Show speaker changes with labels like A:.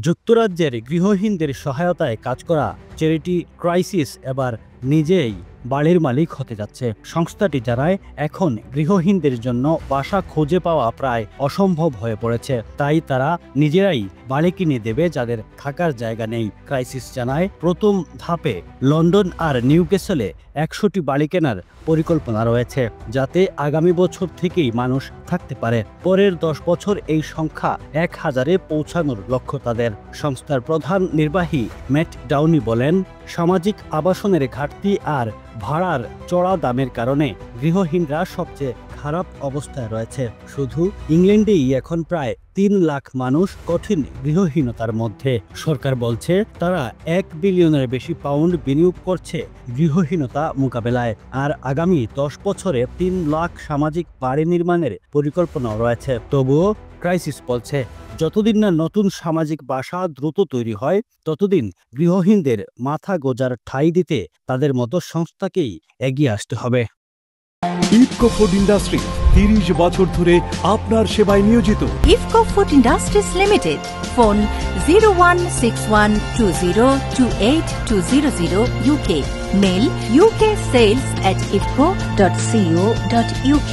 A: যুক্তরাজ্যের গৃহহীনদের সহায়তায় কাজ করা চ্যারিটি ক্রাইসিস এবার নিজেই বাড়ির মালিক হতে যাচ্ছে। সংস্থাটি জানায়, এখন গৃহহীনদের জন্য বাসা খুঁজে পাওয়া প্রায় অসম্ভব হয়ে পড়েছে, তাই তারা নিজেরাই বাড়ি কিনে দেবে যাদের থাকার জায়গা নেই। ক্রাইসিস জানায়, প্রথম ধাপে লন্ডন আর নিউক্যাসলে 100টি বাড়ি কেনার পরিকল্পনা রয়েছে, যাতে আগামী বছর থেকেই মানুষ থাকতে পারে। পরের 10 বছর এই সংখ্যা 1000-এ পৌঁছানোর লক্ষ্য তাদের। সংস্থার প্রধান নির্বাহী ম্যাট ডাউনি বলেন, সামাজিক আবাসনের ঘাটতি আর ভাড়ার চড়া দামের কারণে গৃহহীনরা সবচেয়ে খারাপ অবস্থায় রয়েছে। শুধু ইংল্যান্ডেই এখন প্রায় 3 লাখ মানুষ কঠিন গৃহহীনতার মধ্যে। সরকার বলছে তারা 1 বিলিয়নের বেশি পাউন্ড বিনিয়োগ করছে গৃহহীনতা মোকাবেলায়, আর আগামী 10 বছরে 3 লাখ সামাজিক বাড়ি নির্মাণের পরিকল্পনা রয়েছে। তবুও ক্রাইসিস বলছে, যতদিন না নতুন সামাজিক বাসা দ্রুত তৈরি হয়, ততদিন গৃহহীনদের মাথা গোজার ঠাঁই দিতে তাদের মতো সংস্থাকেই এগিয়ে আসতে হবে।
B: ইফকো ফুড ইন্ডাস্ট্রি 30 বছর ধরে আপনার সেবায় নিয়োজিত।
C: IFCO food industries limited, phone 016120282000 UK, mail uksales@ifco.co.uk।